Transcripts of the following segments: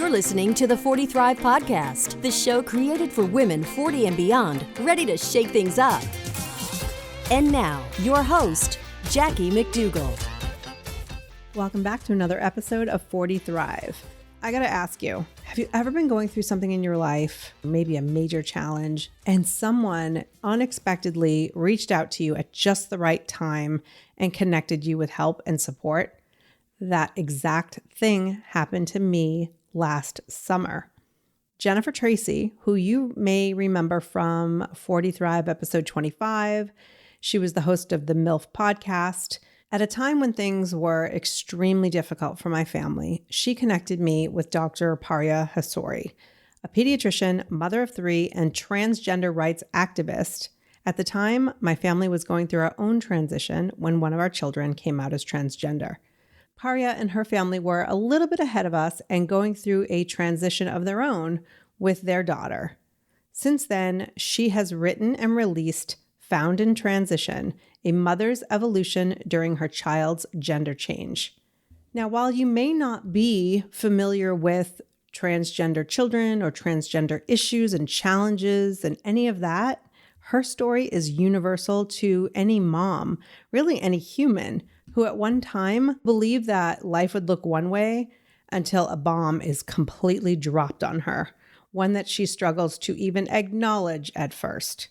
You're listening to the 40 Thrive Podcast, the show created for women 40 and beyond, ready to shake things up. And now, your host, Jackie McDougall. Welcome back to another episode of 40 Thrive. I gotta ask you, have you ever been going through something in your life, maybe a major challenge, and someone unexpectedly reached out to you at just the right time and connected you with help and support? That exact thing happened to me last summer. Jennifer Tracy, who you may remember from 40 Thrive episode 25, she was the host of the MILF podcast. At a time when things were extremely difficult for my family, she connected me with Dr. Paria Hassouri, a pediatrician, mother of three, and transgender rights activist. At the time, my family was going through our own transition when one of our children came out as transgender. Paria and her family were a little bit ahead of us and going through a transition of their own with their daughter. Since then, she has written and released Found in Transition, a mother's evolution during her child's gender change. Now, while you may not be familiar with transgender children or transgender issues and challenges and any of that, her story is universal to any mom, really any human, who at one time believed that life would look one way until a bomb is completely dropped on her, one that she struggles to even acknowledge at first.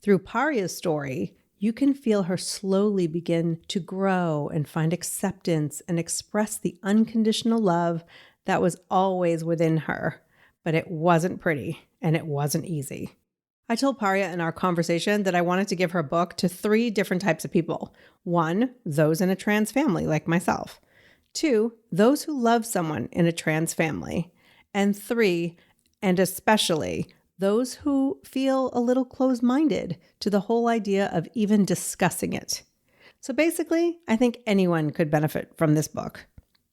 Through Paria's story, you can feel her slowly begin to grow and find acceptance and express the unconditional love that was always within her. But it wasn't pretty and it wasn't easy. I told Paria in our conversation that I wanted to give her book to 3 different types of people. 1, those in a trans family like myself. 2, those who love someone in a trans family. And 3, and especially, those who feel a little closed-minded to the whole idea of even discussing it. So basically, I think anyone could benefit from this book.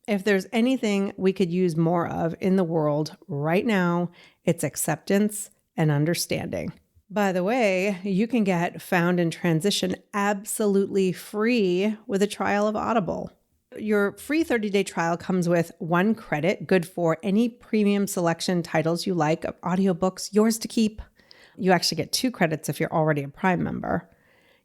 If there's anything we could use more of in the world right now, it's acceptance and understanding. By the way, you can get Found in Transition absolutely free with a trial of Audible. Your free 30-day trial comes with 1 credit, good for any premium selection titles you like of audiobooks, yours to keep. You actually get 2 credits if you're already a Prime member.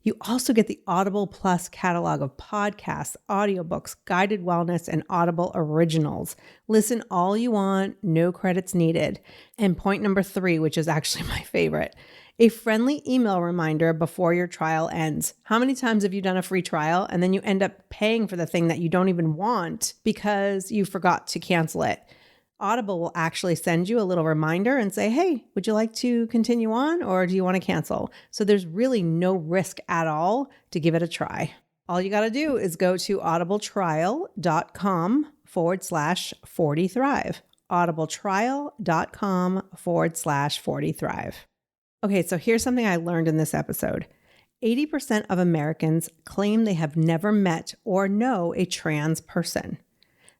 You also get the Audible Plus catalog of podcasts, audiobooks, guided wellness, and Audible originals. Listen all you want, no credits needed. And point number 3, which is actually my favorite, a friendly email reminder before your trial ends. How many times have you done a free trial and then you end up paying for the thing that you don't even want because you forgot to cancel it? Audible will actually send you a little reminder and say, hey, would you like to continue on or do you want to cancel? So there's really no risk at all to give it a try. All you got to do is go to audibletrial.com/40thrive. audibletrial.com/40thrive. Okay, so here's something I learned in this episode. 80% of Americans claim they have never met or know a trans person.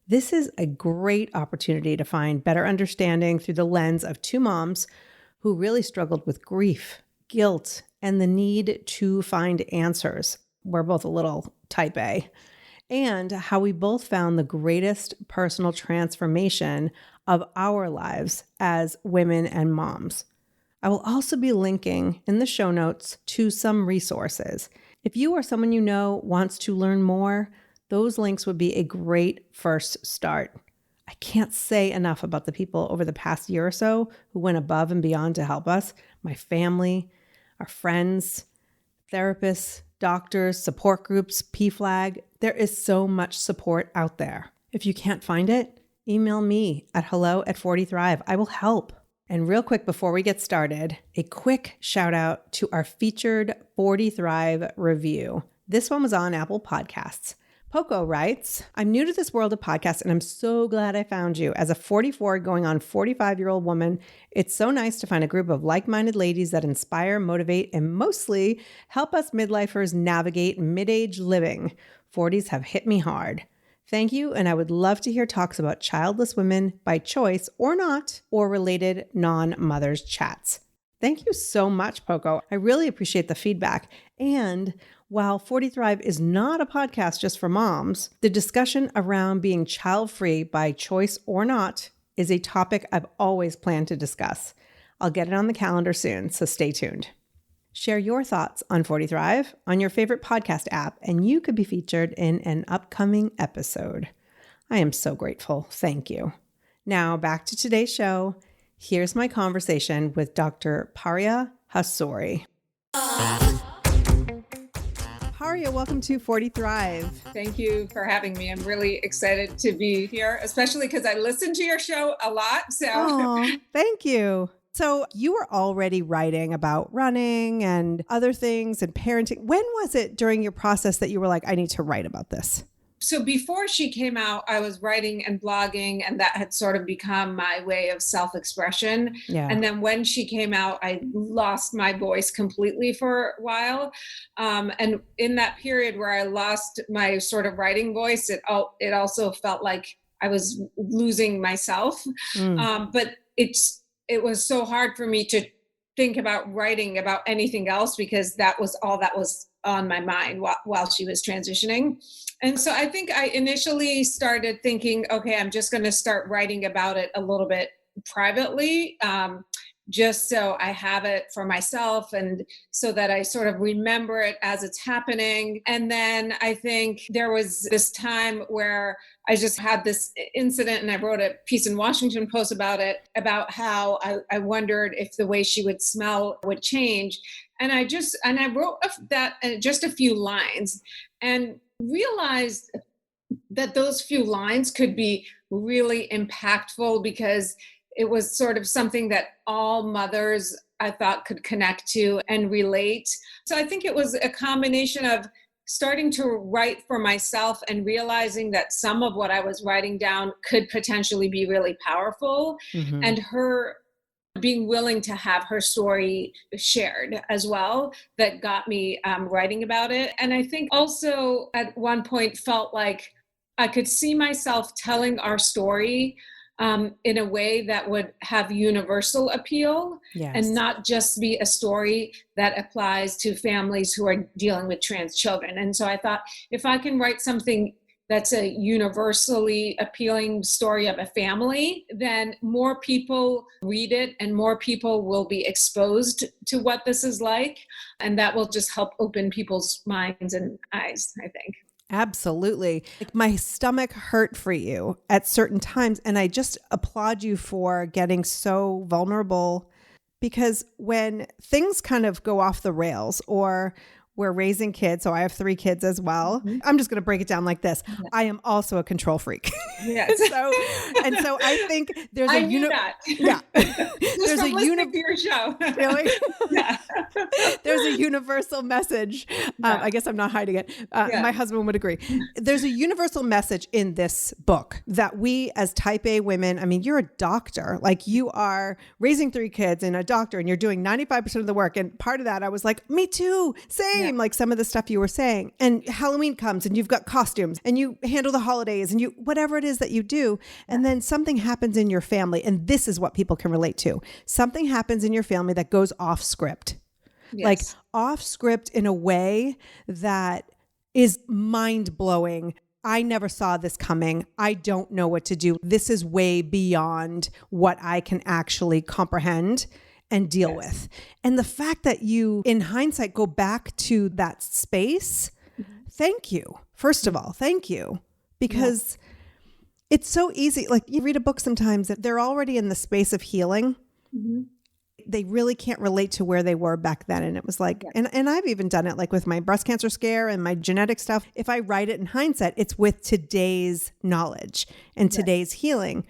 This is a great opportunity to find better understanding through the lens of 2 moms who really struggled with grief, guilt, and the need to find answers. We're both a little type A. And how we both found the greatest personal transformation of our lives as women and moms. I will also be linking in the show notes to some resources. If you or someone you know wants to learn more, those links would be a great first start. I can't say enough about the people over the past year or so who went above and beyond to help us, my family, our friends, therapists, doctors, support groups, PFLAG. There is so much support out there. If you can't find it, email me at hello@40thrive. I will help. And real quick before we get started, a quick shout out to our featured 40 Thrive review. This one was on Apple Podcasts. Poco writes, I'm new to this world of podcasts and I'm so glad I found you. As a 44 going on 45-year-old woman, it's so nice to find a group of like-minded ladies that inspire, motivate, and mostly help us midlifers navigate mid-age living. 40s have hit me hard. Thank you, and I would love to hear talks about childless women by choice or not, or related non-mothers chats. Thank you so much, Poco. I really appreciate the feedback. And while 40 Thrive is not a podcast just for moms, the discussion around being child-free by choice or not is a topic I've always planned to discuss. I'll get it on the calendar soon, so stay tuned. Share your thoughts on 40 Thrive on your favorite podcast app, and you could be featured in an upcoming episode. I am so grateful. Thank you. Now, back to today's show. Here's my conversation with Dr. Paria Hassouri. Paria, welcome to 40 Thrive. Thank you for having me. I'm really excited to be here, especially because I listen to your show a lot. So, thank you. So you were already writing about running and other things and parenting. When was it during your process that you were like, I need to write about this? So before she came out, I was writing and blogging, and that had sort of become my way of self-expression. Yeah. And then when she came out, I lost my voice completely for a while. And in that period where I lost my sort of writing voice, it also felt like I was losing myself. But it was so hard for me to think about writing about anything else because that was all that was on my mind while she was transitioning. And so I think I initially started thinking, okay, I'm just going to start writing about it a little bit privately, just so I have it for myself and so that I sort of remember it as it's happening. And then I think there was this time where I just had this incident and I wrote a piece in Washington Post about it, about how I wondered if the way she would smell would change. And I wrote that just a few lines and realized that those few lines could be really impactful because it was sort of something that all mothers, I thought, could connect to and relate. So I think it was a combination of starting to write for myself and realizing that some of what I was writing down could potentially be really powerful, and her being willing to have her story shared as well, that got me writing about it. And I think also at one point felt like I could see myself telling our story in a way that would have universal appeal. Yes. And not just be a story that applies to families who are dealing with trans children. And so I thought, if I can write something that's a universally appealing story of a family, then more people read it and more people will be exposed to what this is like. And that will just help open people's minds and eyes, I think. Absolutely. Like, my stomach hurt for you at certain times. And I just applaud you for getting so vulnerable, because when things kind of go off the rails, or we're raising kids, so I have 3 kids as well. I'm just going to break it down like this. I am also a control freak. Yes. so I think there's I knew that. Yeah. There's a listening to your show. Really? Yeah. There's a universal message. I guess I'm not hiding it. My husband would agree. There's a universal message in this book that we as type A women, I mean, you're a doctor, like you are raising 3 kids and a doctor, and you're doing 95% of the work. And part of that, I was like, me too, same, like some of the stuff you were saying. And Halloween comes and you've got costumes and you handle the holidays and you, whatever it is that you do. And then something happens in your family. And this is what people can relate to. Something happens in your family that goes off script. Yes. Like off script in a way that is mind blowing. I never saw this coming. I don't know what to do. This is way beyond what I can actually comprehend and deal with. And the fact that you, in hindsight, go back to that space, thank you. First of all, thank you. Because it's so easy. Like, you read a book sometimes that they're already in the space of healing. They really can't relate to where they were back then. And it was like, and I've even done it like with my breast cancer scare and my genetic stuff. If I write it in hindsight, it's with today's knowledge and today's healing.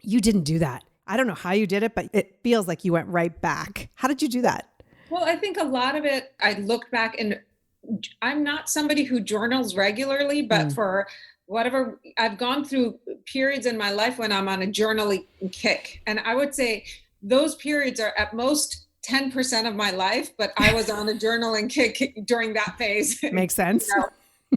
You didn't do that. I don't know how you did it, but it feels like you went right back. How did you do that? Well, I think a lot of it, I looked back, and I'm not somebody who journals regularly, but for whatever, I've gone through periods in my life when I'm on a journaling kick. And I would say those periods are at most 10% of my life, but I was on a journaling kick during that phase. Makes sense.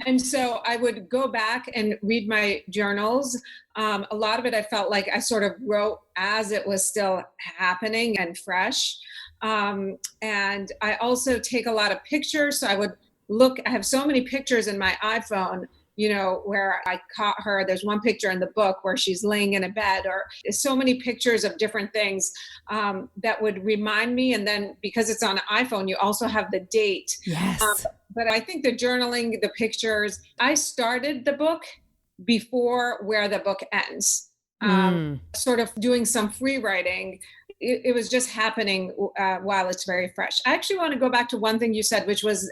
And so I would go back and read my journals. A lot of it, I felt like I sort of wrote as it was still happening and fresh. And I also take a lot of pictures. So I would look, I have so many pictures in my iPhone where I caught her. There's one picture in the book where she's laying in a bed, or so many pictures of different things that would remind me. And then because it's on an iPhone, you also have the date. Yes. But I think the journaling, the pictures, I started the book before where the book ends. Sort of doing some free writing. It was just happening while it's very fresh. I actually want to go back to one thing you said, which was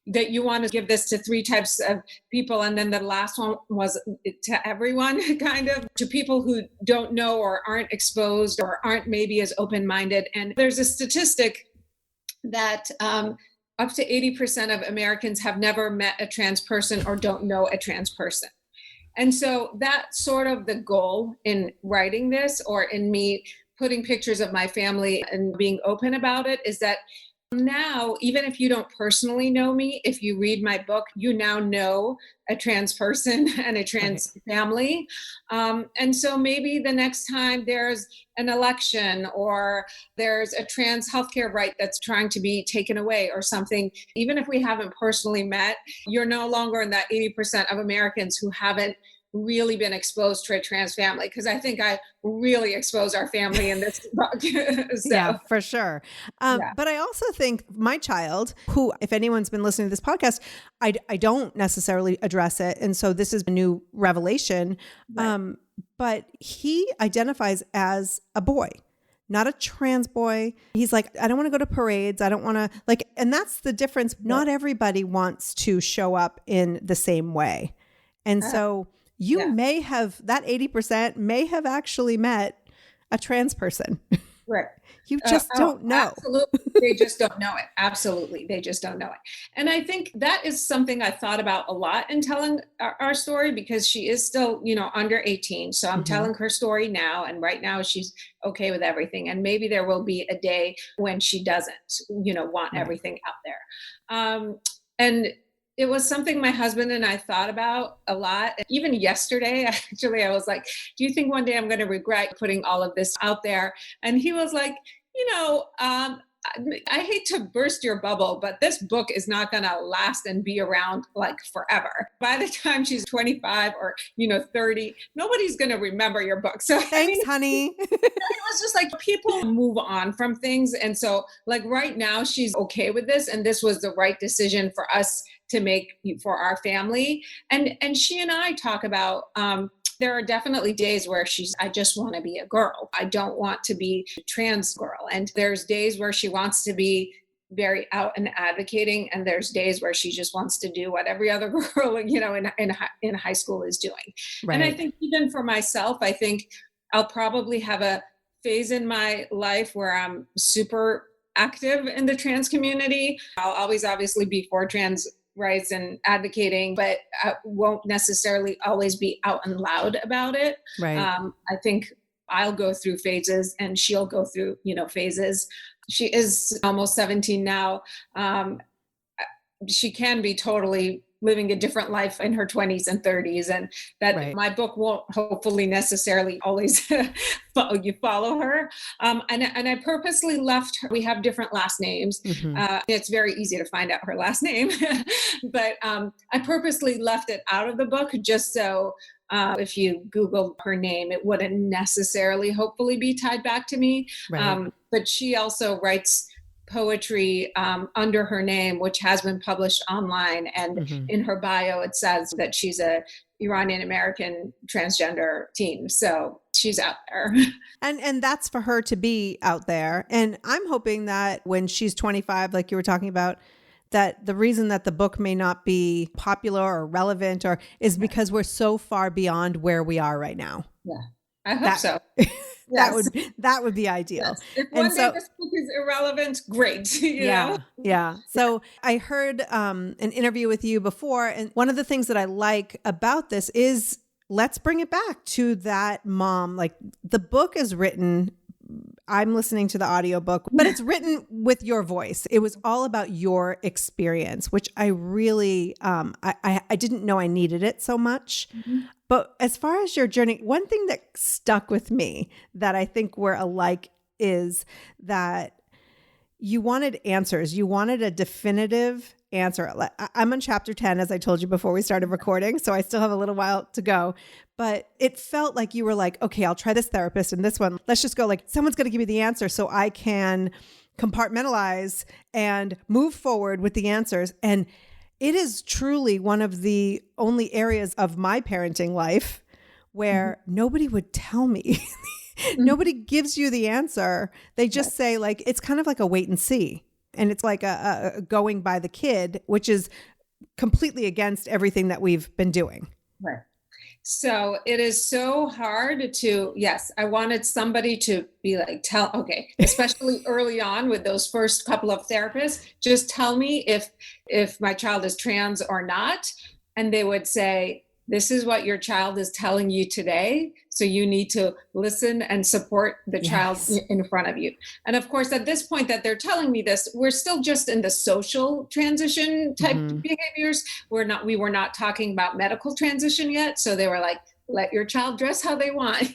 that you want to give this to 3 types of people. And then the last one was to everyone, kind of, to people who don't know or aren't exposed or aren't maybe as open-minded. And there's a statistic that up to 80% of Americans have never met a trans person or don't know a trans person. And so that's sort of the goal in writing this, or in me putting pictures of my family and being open about it, is that now, even if you don't personally know me, if you read my book, you now know a trans person and a trans family. And so maybe the next time there's an election or there's a trans healthcare right that's trying to be taken away or something, even if we haven't personally met, you're no longer in that 80% of Americans who haven't really been exposed to a trans family, because I think I really expose our family in this book. Yeah, for sure. But I also think my child, who, if anyone's been listening to this podcast, I don't necessarily address it. And so this is a new revelation. Right. But he identifies as a boy, not a trans boy. He's like, I don't want to go to parades. I don't want to and that's the difference. Not everybody wants to show up in the same way. And so you may have, that 80% may have actually met a trans person. Right. You just don't know. Absolutely. They just don't know it. Absolutely. They just don't know it. And I think that is something I thought about a lot in telling our story, because she is still, under 18. So I'm telling her story now. And right now she's okay with everything. And maybe there will be a day when she doesn't, want everything out there. And it was something my husband and I thought about a lot. Even yesterday, actually, I was like, do you think one day I'm going to regret putting all of this out there? And he was like, I hate to burst your bubble, but this book is not going to last and be around forever. By the time she's 25 or, 30, nobody's going to remember your book. So thanks, honey. It was just like people move on from things. And so right now she's okay with this. And this was the right decision for us to make for our family. And she and I talk about, there are definitely days where I just want to be a girl. I don't want to be a trans girl. And there's days where she wants to be very out and advocating. And there's days where she just wants to do what every other girl, in high school is doing. Right. And I think even for myself, I think I'll probably have a phase in my life where I'm super active in the trans community. I'll always obviously be for trans rights and advocating, but I won't necessarily always be out and loud about it. Right. I think I'll go through phases and she'll go through, phases. She is almost 17 now. She can be totally living a different life in her 20s and 30s. And that my book won't hopefully necessarily always follow her. And I purposely left her, we have different last names. It's very easy to find out her last name, but I purposely left it out of the book just so if you Google her name, it wouldn't necessarily hopefully be tied back to me. Right. But she also writes poetry under her name, which has been published online. And in her bio, it says that she's a Iranian American transgender teen. So she's out there. And that's for her to be out there. And I'm hoping that when she's 25, like you were talking about, that the reason that the book may not be popular or relevant is because we're so far beyond where we are right now. Yeah, I hope so. That would be ideal. Yes. If one day this book is irrelevant, great. You know? Yeah. So I heard an interview with you before, and one of the things that I like about this is let's bring it back to that mom. Like the book is written, I'm listening to the audiobook, but it's written with your voice. It was all about your experience, which I really, I didn't know I needed it so much. But as far as your journey, one thing that stuck with me that I think we're alike is that you wanted answers. You wanted a definitive answer. I'm on chapter 10, as I told you before we started recording, so I still have a little while to go. But it felt like you were like, okay, I'll try this therapist and this one. Let's just go, like, someone's going to give me the answer so I can compartmentalize and move forward with the answers. And it is truly one of the only areas of my parenting life where nobody would tell me. Nobody gives you the answer. They just say, like, it's kind of like a wait and see. And it's like a going by the kid, which is completely against everything that we've been doing. Right. So it is so hard to, yes, I wanted somebody to be like, especially early on with those first couple of therapists, just tell me if my child is trans or not. And they would say, this is what your child is telling you today. So you need to listen and support the child in front of you. And of course, at this point that they're telling me this, we're still just in the social transition type behaviors. We were not talking about medical transition yet. So they were like, let your child dress how they want,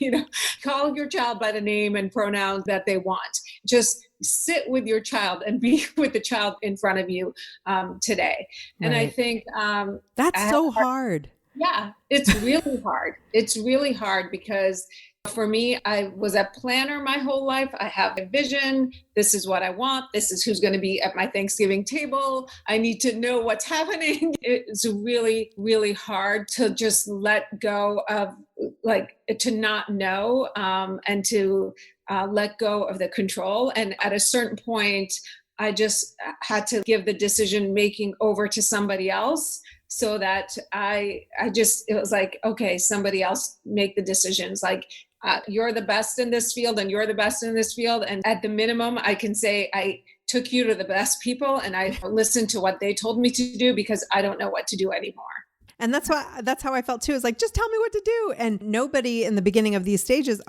call your child by the name and pronouns that they want. Just sit with your child and be with the child in front of you today. And I think that's so hard. Yeah, it's really hard. It's really hard because for me, I was a planner my whole life. I have a vision. This is what I want. This is who's going to be at my Thanksgiving table. I need to know what's happening. It's really, really hard to just let go of, to not know and to let go of the control. And at a certain point, I just had to give the decision making over to somebody else. So that it was like, okay, somebody else make the decisions. Like, you're the best in this field and you're the best in this field. And at the minimum, I can say I took you to the best people and I listened to what they told me to do because I don't know what to do anymore. And that's how I felt too. Is like, just tell me what to do. And nobody in the beginning of these stages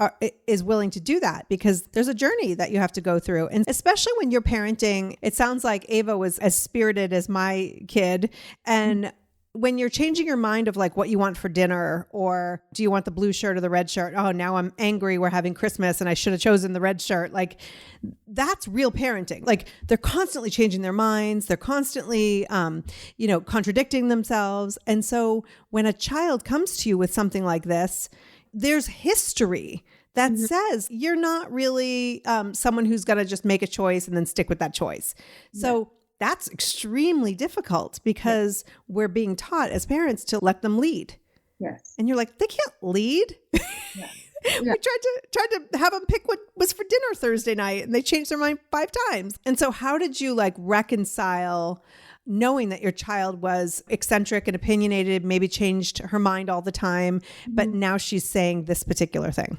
is willing to do that because there's a journey that you have to go through. And especially when you're parenting, it sounds like Ava was as spirited as my kid. And when you're changing your mind of like what you want for dinner, or do you want the blue shirt or the red shirt? Oh, now I'm angry. We're having Christmas and I should have chosen the red shirt. Like, that's real parenting. Like, they're constantly changing their minds. They're constantly, contradicting themselves. And so when a child comes to you with something like this, there's history that says you're not really someone who's going to just make a choice and then stick with that choice. So that's extremely difficult because we're being taught as parents to let them lead. Yes. And you're like, they can't lead. We tried to have them pick what was for dinner Thursday night and they changed their mind 5 times. And so how did you reconcile knowing that your child was eccentric and opinionated, maybe changed her mind all the time, but now she's saying this particular thing?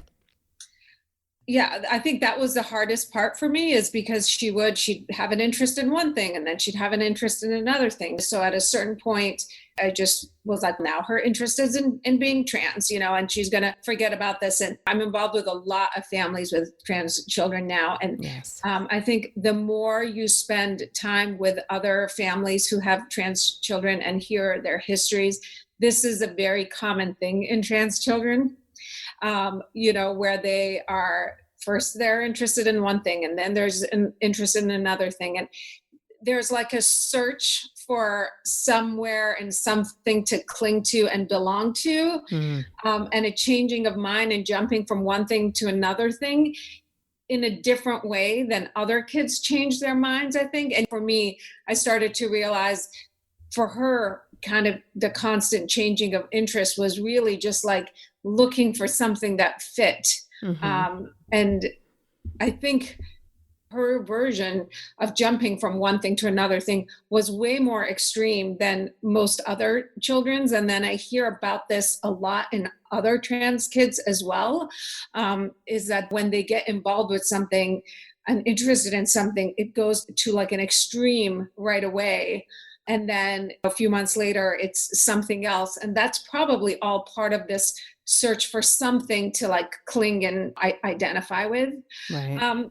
Yeah, I think that was the hardest part for me, is because she'd have an interest in one thing and then she'd have an interest in another thing. So at a certain point, I just was like, now her interest is in being trans, and she's going to forget about this. And I'm involved with a lot of families with trans children now. And I think the more you spend time with other families who have trans children and hear their histories, this is a very common thing in trans children. Where they are first, they're interested in one thing and then there's an interest in another thing. And there's like a search for somewhere and something to cling to and belong to, and a changing of mind and jumping from one thing to another thing in a different way than other kids change their minds, I think. And for me, I started to realize for her, kind of the constant changing of interest was really just like looking for something that fit. And I think her version of jumping from one thing to another thing was way more extreme than most other children's. And then I hear about this a lot in other trans kids as well, is that when they get involved with something and interested in something, it goes to like an extreme right away. And then a few months later, it's something else. And that's probably all part of this search for something to like cling and identify with. Right.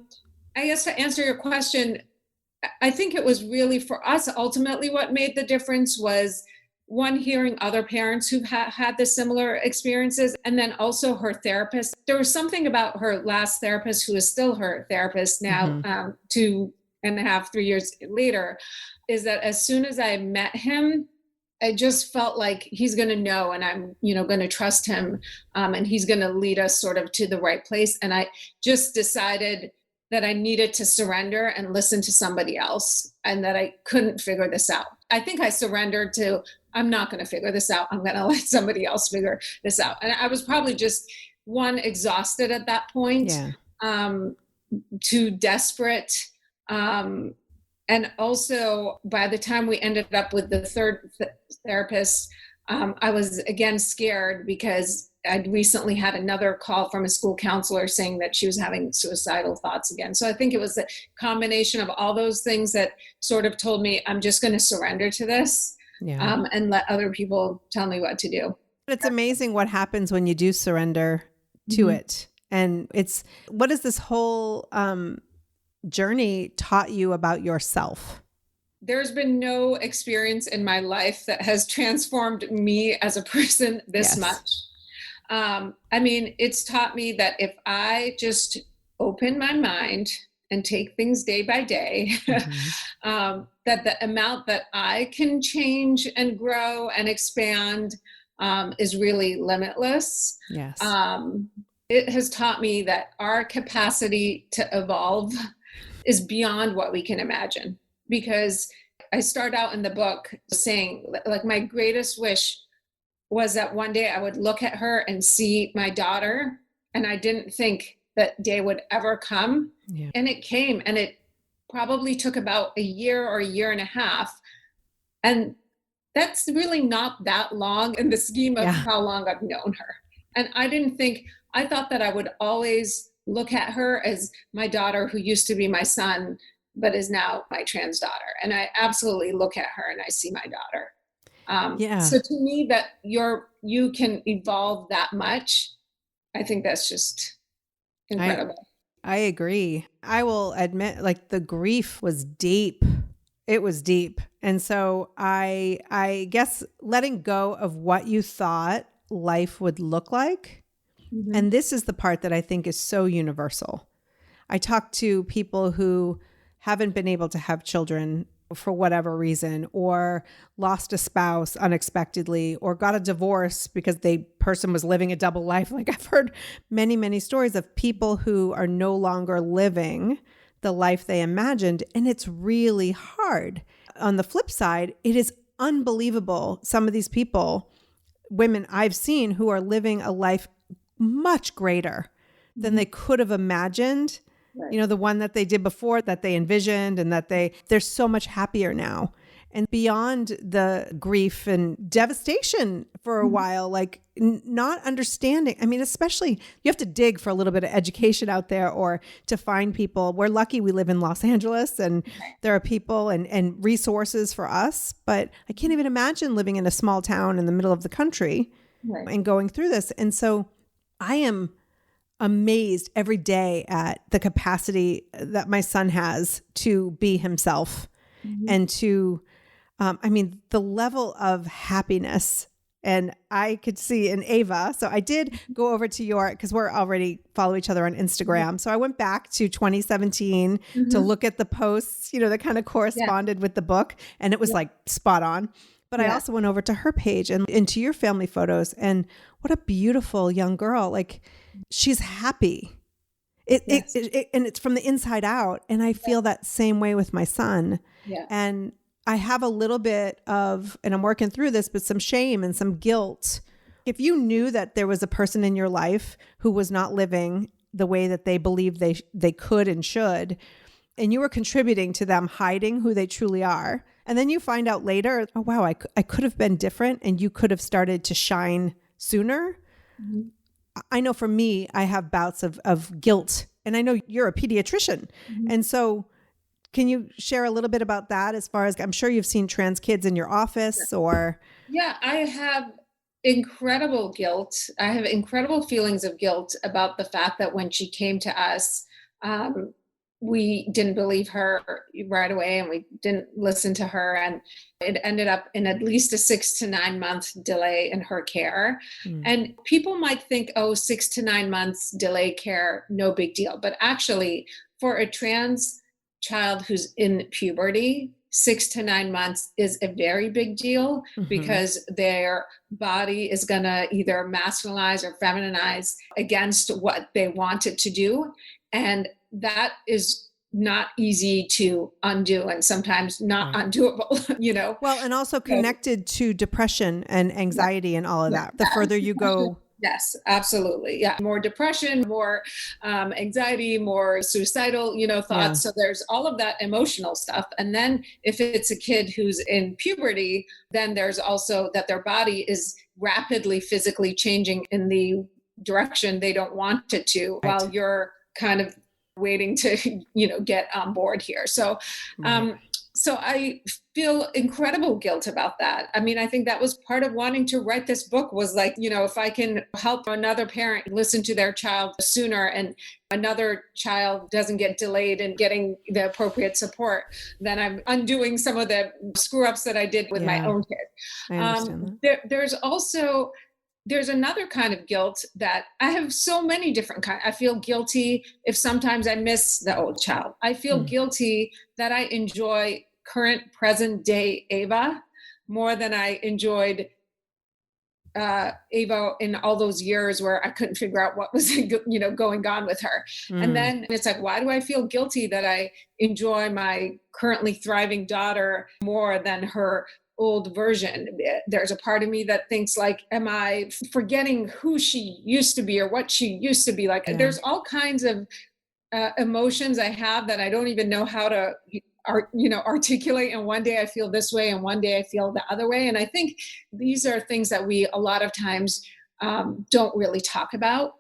I guess to answer your question, I think it was really for us, ultimately what made the difference was, one, hearing other parents who've had the similar experiences, and then also her therapist. There was something about her last therapist, who is still her therapist now, to and a half, 3 years later, is that as soon as I met him, I just felt like he's going to know, and I'm, going to trust him, and he's going to lead us sort of to the right place. And I just decided that I needed to surrender and listen to somebody else, and that I couldn't figure this out. I think I surrendered to, I'm not going to figure this out. I'm going to let somebody else figure this out. And I was probably just exhausted at that point, too desperate. And also, by the time we ended up with the third therapist, I was again scared because I'd recently had another call from a school counselor saying that she was having suicidal thoughts again. So I think it was a combination of all those things that sort of told me I'm just going to surrender to this, and let other people tell me what to do. It's amazing what happens when you do surrender to it. And what is this whole journey taught you about yourself? There's been no experience in my life that has transformed me as a person this much. It's taught me that if I just open my mind and take things day by day, that the amount that I can change and grow and expand is really limitless. Yes. It has taught me that our capacity to evolve is beyond what we can imagine. Because I start out in the book saying, like, my greatest wish was that one day I would look at her and see my daughter, and I didn't think that day would ever come. Yeah. And it came, and it probably took about a year or a year and a half. And that's really not that long in the scheme of how long I've known her. And I thought that I would always look at her as my daughter who used to be my son, but is now my trans daughter. And I absolutely look at her and I see my daughter. So to me, that you can evolve that much, I think that's just incredible. I agree. I will admit, like, the grief was deep. It was deep. And so I guess letting go of what you thought life would look like. And this is the part that I think is so universal. I talk to people who haven't been able to have children for whatever reason, or lost a spouse unexpectedly, or got a divorce because the person was living a double life. Like, I've heard many, many stories of people who are no longer living the life they imagined, and it's really hard. On the flip side, it is unbelievable. Some of these people, women I've seen, who are living a life much greater than they could have imagined. Right. The one that they did before, that they envisioned, and that they're so much happier now. And beyond the grief and devastation for a while, like not understanding. Especially you have to dig for a little bit of education out there, or to find people. We're lucky we live in Los Angeles, and there are people and resources for us. But I can't even imagine living in a small town in the middle of the country and going through this. And so I am amazed every day at the capacity that my son has to be himself, and to, the level of happiness. And I could see in Ava. So I did go over to because we're already follow each other on Instagram. So I went back to 2017 to look at the posts, that kind of corresponded with the book, and it was like spot on. But I also went over to her page and into your family photos, and what a beautiful young girl. Like, she's happy. And it's from the inside out. And I feel that same way with my son. Yeah. And I have a little bit of, and I'm working through this, but some shame and some guilt. If you knew that there was a person in your life who was not living the way that they believed they could and should, and you were contributing to them hiding who they truly are, and then you find out later, oh, wow, I could have been different, and you could have started to shine sooner. I know for me, I have bouts of guilt, and I know you're a pediatrician. And so can you share a little bit about that, as far as, I'm sure you've seen trans kids in your office, or? Yeah, I have incredible guilt. I have incredible feelings of guilt about the fact that when she came to us, we didn't believe her right away, and we didn't listen to her. And it ended up in at least a 6 to 9 month delay in her care. And people might think, 6 to 9 months delay care, no big deal. But actually, for a trans child who's in puberty, 6 to 9 months is a very big deal because their body is going to either masculinize or feminize against what they want it to do. And that is not easy to undo and sometimes not undoable, Well, and also connected to depression and anxiety and all of that. The further you go. Yes, absolutely. Yeah. More depression, more anxiety, more suicidal, thoughts. Yeah. So there's all of that emotional stuff. And then if it's a kid who's in puberty, then there's also that their body is rapidly physically changing in the direction they don't want it to, while you're kind of waiting to, get on board here. So, so I feel incredible guilt about that. I mean, I think that was part of wanting to write this book was like, if I can help another parent listen to their child sooner and another child doesn't get delayed in getting the appropriate support, then I'm undoing some of the screw ups that I did with my own kid. I understand that. There's another kind of guilt that I have so many different kinds. I feel guilty if sometimes I miss the old child. I feel guilty that I enjoy current present day Ava more than I enjoyed Ava in all those years where I couldn't figure out what was going on with her. And then it's like, why do I feel guilty that I enjoy my currently thriving daughter more than her old version? There's a part of me that thinks like, am I forgetting who she used to be or what she used to be like? There's all kinds of emotions I have that I don't even know how to articulate. And one day I feel this way and one day I feel the other way. And I think these are things that we a lot of times don't really talk about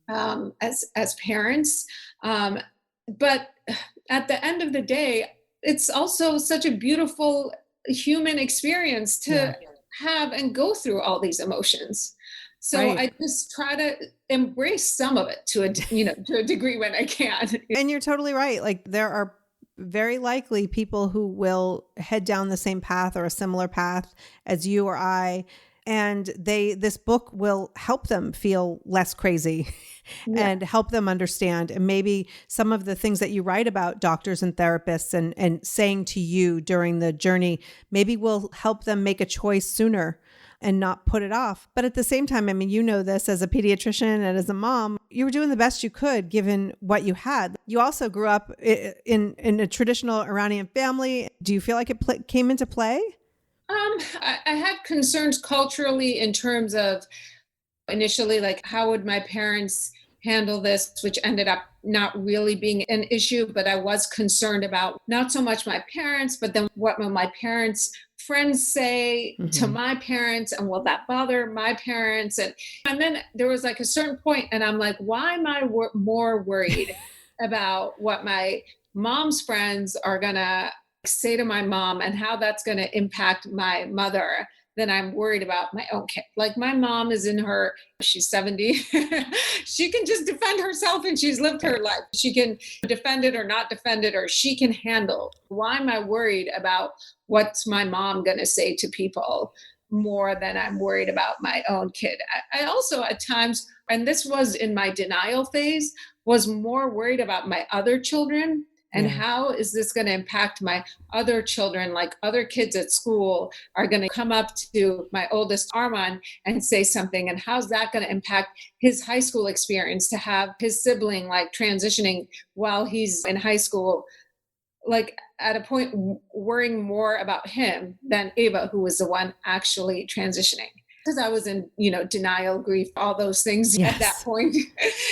as parents. But at the end of the day, it's also such a beautiful human experience to have and go through all these emotions. So I just try to embrace some of it to a degree when I can. And you're totally right. Like there are very likely people who will head down the same path or a similar path as you or I. And this book will help them feel less crazy and help them understand. And maybe some of the things that you write about doctors and therapists and saying to you during the journey, maybe will help them make a choice sooner and not put it off. But at the same time, I mean, this as a pediatrician and as a mom, you were doing the best you could given what you had. You also grew up in a traditional Iranian family. Do you feel like it came into play? I had concerns culturally in terms of initially, like, how would my parents handle this, which ended up not really being an issue, but I was concerned about not so much my parents, but then what will my parents' friends say to my parents, and will that bother my parents? And then there was like a certain point, and I'm like, why am I more worried about what my mom's friends are gonna say to my mom and how that's going to impact my mother than I'm worried about my own kid? Like, my mom is she's 70. She can just defend herself and she's lived her life. She can defend it or not defend it, or she can handle. Why am I worried about what's my mom going to say to people more than I'm worried about my own kid? I also at times, and this was in my denial phase, was more worried about my other children. And how is this going to impact my other children? Like, other kids at school are going to come up to my oldest Arman and say something. And how's that going to impact his high school experience to have his sibling like transitioning while he's in high school? Like, at a point worrying more about him than Ava, who was the one actually transitioning. Because I was in, denial, grief, all those things at that point.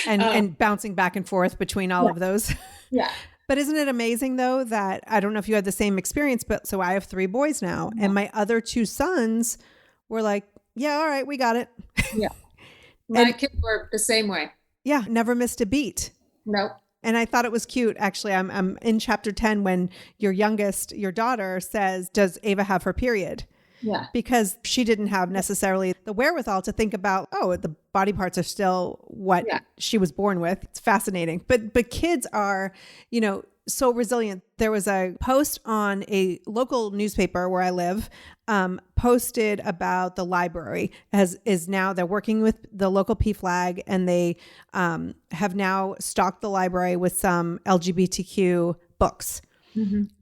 and bouncing back and forth between all of those. Yeah. But isn't it amazing, though, that I don't know if you had the same experience, but so I have 3 boys now, and my other 2 sons were like, yeah, all right, we got it. Yeah. My kids were the same way. Yeah. Never missed a beat. Nope. And I thought it was cute. Actually, I'm in chapter 10 when your daughter says, does Ava have her period? Yeah. Because she didn't have necessarily the wherewithal to think about, the body parts are still what she was born with. It's fascinating. But kids are, so resilient. There was a post on a local newspaper where I live, posted about the library they're working with the local PFLAG, and they have now stocked the library with some LGBTQ books.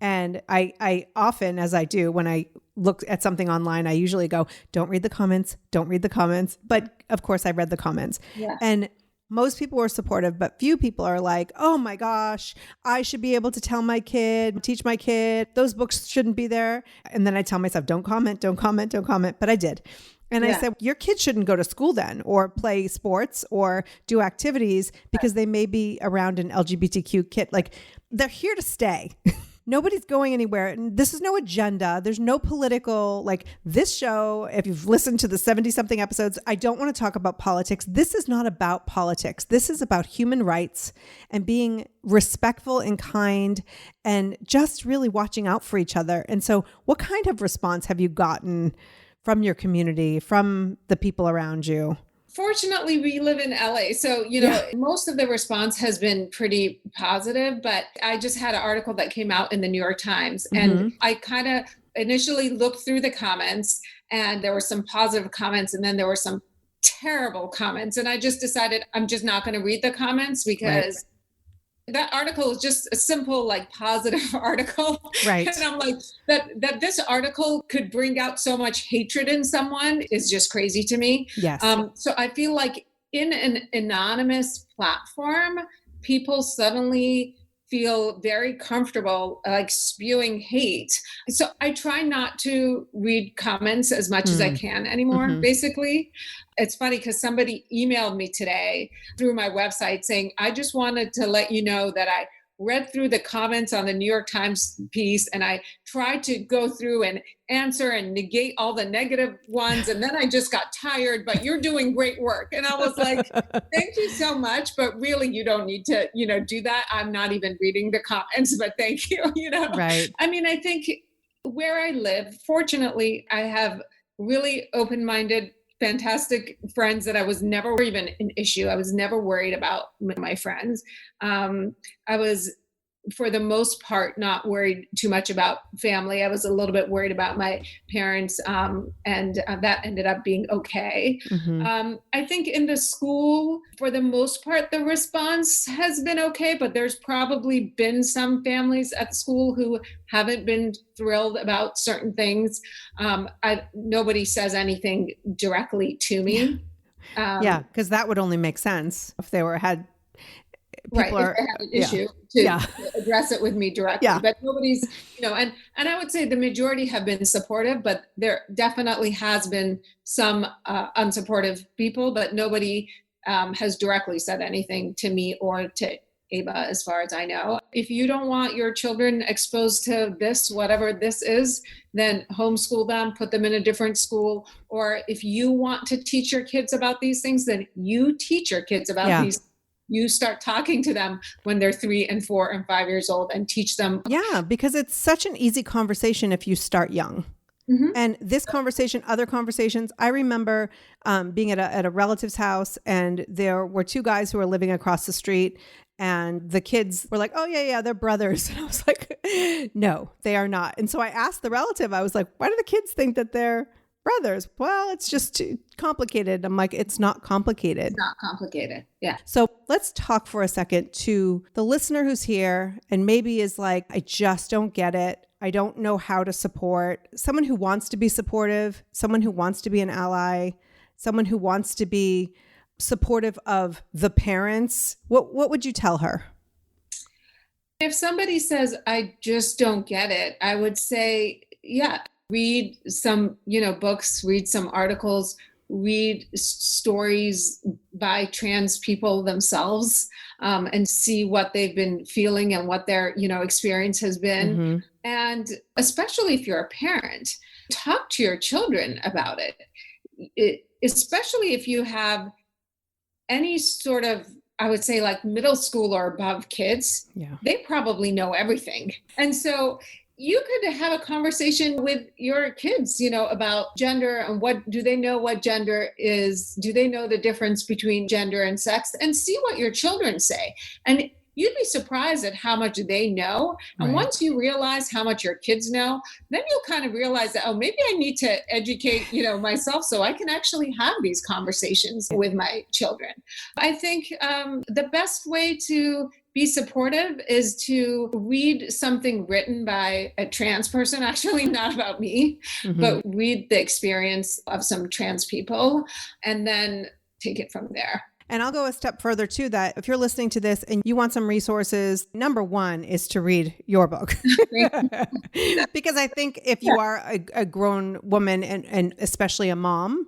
And I often, as I do, when I look at something online, I usually go, don't read the comments, don't read the comments. But of course I read the comments. Yeah. And most people were supportive, but few people are like, oh my gosh, I should be able to tell my kid, teach my kid, those books shouldn't be there. And then I tell myself, don't comment, don't comment, don't comment. But I did. And I said, your kids shouldn't go to school then, or play sports or do activities because they may be around an LGBTQ kid. Like, they're here to stay. Nobody's going anywhere. And this is no agenda. There's no political, like this show, if you've listened to the 70 something episodes, I don't want to talk about politics. This is not about politics. This is about human rights and being respectful and kind and just really watching out for each other. And so what kind of response have you gotten from your community, from the people around you? Fortunately, we live in LA. So, most of the response has been pretty positive, but I just had an article that came out in the New York Times and I kind of initially looked through the comments and there were some positive comments and then there were some terrible comments. And I just decided I'm just not going to read the comments because that article is just a simple, like positive article. Right. And I'm like, that this article could bring out so much hatred in someone is just crazy to me. Yes. So I feel like in an anonymous platform, people suddenly feel very comfortable like spewing hate. So I try not to read comments as much as I can anymore, basically. It's funny because somebody emailed me today through my website saying, I just wanted to let you know that I read through the comments on the New York Times piece and I tried to go through and answer and negate all the negative ones. And then I just got tired, but you're doing great work. And I was like, thank you so much. But really, you don't need to, do that. I'm not even reading the comments, but thank you. Right. I mean, I think where I live, fortunately, I have really open-minded, fantastic friends that I was never even an issue. I was never worried about my friends. I was, for the most part, not worried too much about family. I was a little bit worried about my parents, and that ended up being okay. I think in the school, for the most part, the response has been okay, but there's probably been some families at school who haven't been thrilled about certain things. Nobody says anything directly to me. Because that would only make sense if they had if they have an issue to address it with me directly. But nobody's, and I would say the majority have been supportive, but there definitely has been some unsupportive people, but nobody has directly said anything to me or to Ava, as far as I know. If you don't want your children exposed to this, whatever this is, then homeschool them, put them in a different school. Or if you want to teach your kids about these things, then you teach your kids about these. You start talking to them when they're 3 and 4 and 5 years old and teach them. Yeah, because it's such an easy conversation if you start young. And this conversation, other conversations, I remember being at a relative's house and there were 2 guys who were living across the street and the kids were like, oh yeah, they're brothers. And I was like, no, they are not. And so I asked the relative, I was like, why do the kids think that they're brothers? Well, it's just too complicated. I'm like, it's not complicated. It's not complicated. Yeah. So let's talk for a second to the listener who's here and maybe is like, I just don't get it. I don't know how to support someone who wants to be supportive, someone who wants to be an ally, someone who wants to be supportive of the parents. What would you tell her? If somebody says, I just don't get it, I would say, read some, books, read some articles, read stories by trans people themselves, and see what they've been feeling and what their, experience has been. And especially if you're a parent, talk to your children about it, especially if you have any sort of, I would say like middle school or above kids, they probably know everything. And so you could have a conversation with your kids, about gender and what do they know what gender is? Do they know the difference between gender and sex? And see what your children say. And you'd be surprised at how much they know. And once you realize how much your kids know, then you'll kind of realize that, maybe I need to educate, myself so I can actually have these conversations with my children. I think the best way to be supportive is to read something written by a trans person, actually not about me, but read the experience of some trans people and then take it from there. And I'll go a step further too, that if you're listening to this and you want some resources, number one is to read your book. Because I think if you are a grown woman and especially a mom,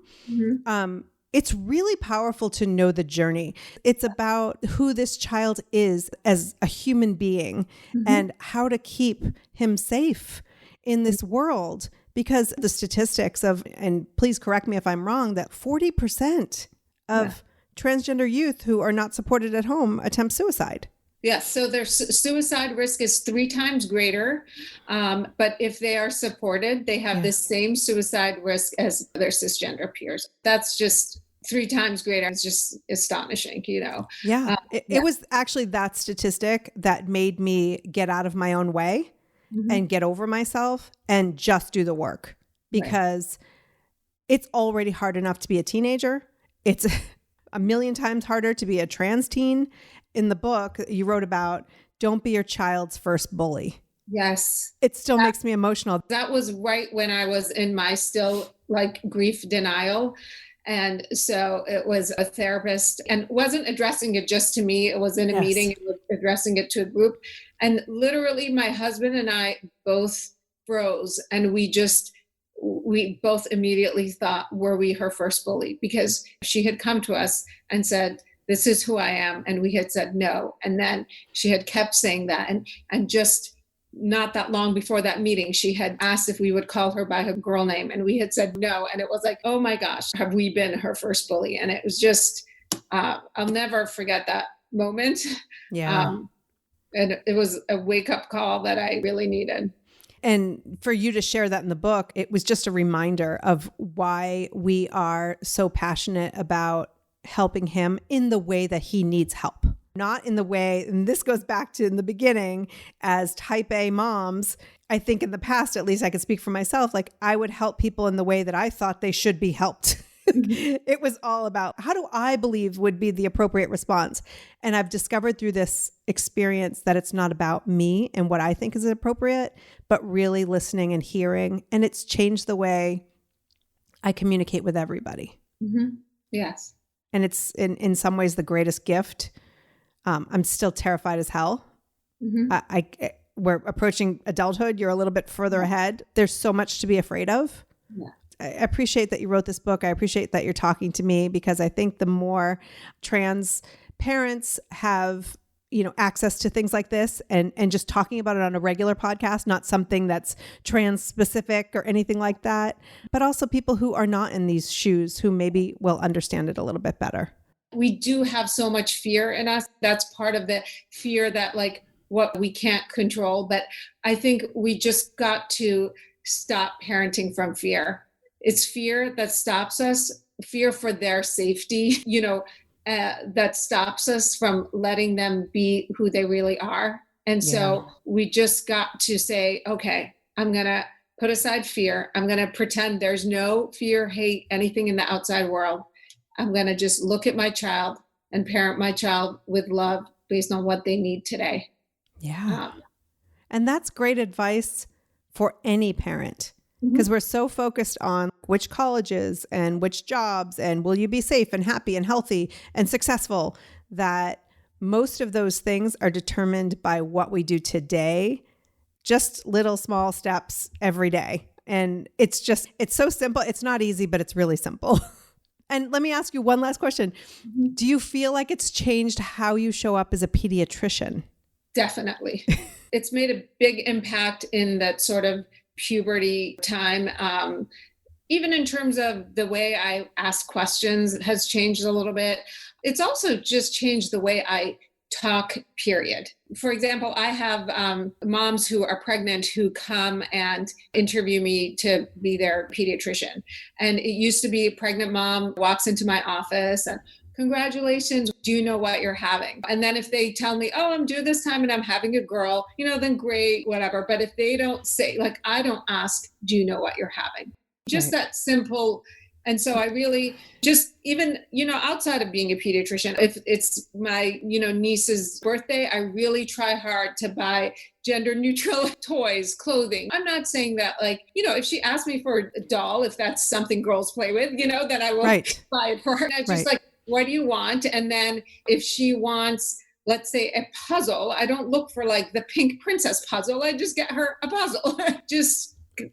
it's really powerful to know the journey. It's about who this child is as a human being and how to keep him safe in this world. Because the statistics of, and please correct me if I'm wrong, that 40% of transgender youth who are not supported at home attempt suicide. Yes, so their suicide risk is 3 times greater. But if they are supported, they have the same suicide risk as their cisgender peers. That's just 3 times greater. It's just astonishing, you know? Yeah. It was actually that statistic that made me get out of my own way and get over myself and just do the work, because it's already hard enough to be a teenager. It's a million times harder to be a trans teen. In the book, you wrote about don't be your child's first bully. Yes. It still makes me emotional. That was right when I was in my still like grief denial. And so it was a therapist and wasn't addressing it just to me. It was in a meeting, it was addressing it to a group. And literally my husband and I both froze, and we both immediately thought, were we her first bully? Because she had come to us and said, this is who I am. And we had said no. And then she had kept saying that. And just not that long before that meeting, she had asked if we would call her by her girl name. And we had said no. And it was like, oh my gosh, have we been her first bully? And it was just, I'll never forget that moment. Yeah. And it was a wake-up call that I really needed. And for you to share that in the book, it was just a reminder of why we are so passionate about helping him in the way that he needs help. Not in the way, and this goes back to in the beginning, as type A moms, I think in the past, at least I could speak for myself, like I would help people in the way that I thought they should be helped. It was all about how do I believe would be the appropriate response? And I've discovered through this experience that it's not about me and what I think is appropriate, but really listening and hearing. And it's changed the way I communicate with everybody. Yes. And it's in some ways the greatest gift. I'm still terrified as hell. We're approaching adulthood. You're a little bit further ahead. There's so much to be afraid of. Yeah. I appreciate that you wrote this book. I appreciate that you're talking to me, because I think the more trans parents have, access to things like this and just talking about it on a regular podcast, not something that's trans specific or anything like that, but also people who are not in these shoes who maybe will understand it a little bit better. We do have so much fear in us. That's part of the fear that like what we can't control. But I think we just got to stop parenting from fear. It's fear that stops us, fear for their safety, that stops us from letting them be who they really are. And so we just got to say, okay, I'm going to put aside fear. I'm going to pretend there's no fear, hate, anything in the outside world. I'm going to just look at my child and parent my child with love based on what they need today. Yeah. And that's great advice for any parent, because we're so focused on which colleges and which jobs and will you be safe and happy and healthy and successful, that most of those things are determined by what we do today, just little small steps every day. And it's so simple. It's not easy, but it's really simple. And let me ask you one last question. Do you feel like it's changed how you show up as a pediatrician? Definitely. It's made a big impact in that sort of puberty time. Even in terms of the way I ask questions, it has changed a little bit. It's also just changed the way I talk, period. For example, I have moms who are pregnant who come and interview me to be their pediatrician. And it used to be a pregnant mom walks into my office and, congratulations, do you know what you're having? And then if they tell me, oh, I'm due this time and I'm having a girl, then great, whatever. But if they don't say, like, I don't ask, do you know what you're having? Just that simple And so I really just even, outside of being a pediatrician, if it's my, niece's birthday, I really try hard to buy gender neutral toys, clothing. I'm not saying that if she asks me for a doll, if that's something girls play with, then I will buy it for her. And I just what do you want? And then if she wants, let's say, a puzzle, I don't look for the pink princess puzzle. I just get her a puzzle.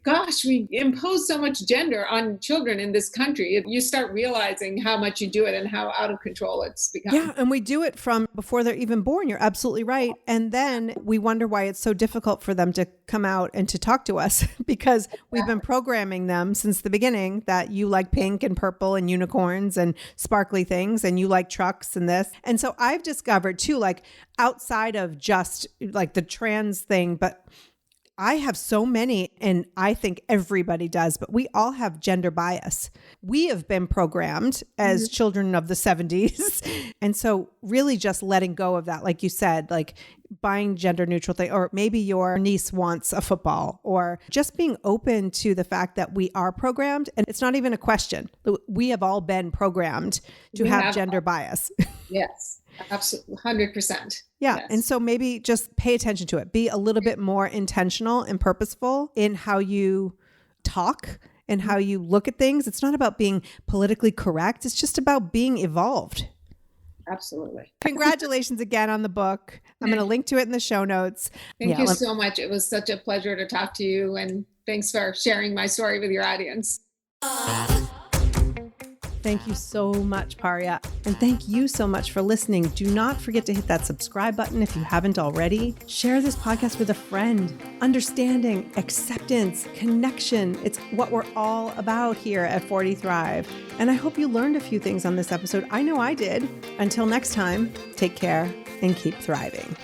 Gosh, we impose so much gender on children in this country. You start realizing how much you do it and how out of control it's become. Yeah, and we do it from before they're even born. You're absolutely right. And then we wonder why it's so difficult for them to come out and to talk to us because we've been programming them since the beginning that you like pink and purple and unicorns and sparkly things and you like trucks and this. And so I've discovered too, outside of just the trans thing, but I have so many, and I think everybody does, but we all have gender bias. We have been programmed as children of the 70s. And so really just letting go of that, like you said, buying gender neutral thing, or maybe your niece wants a football, or just being open to the fact that we are programmed. And it's not even a question. We have all been programmed to have gender bias. Yes. Absolutely. 100%. Yeah. Yes. And so maybe just pay attention to it. Be a little bit more intentional and purposeful in how you talk and how you look at things. It's not about being politically correct. It's just about being evolved. Absolutely. Congratulations again on the book. I'm going to link to it in the show notes. Thank you so much. It was such a pleasure to talk to you. And thanks for sharing my story with your audience. Thank you so much, Paria. And thank you so much for listening. Do not forget to hit that subscribe button if you haven't already. Share this podcast with a friend. Understanding, acceptance, connection. It's what we're all about here at 40 Thrive. And I hope you learned a few things on this episode. I know I did. Until next time, take care and keep thriving.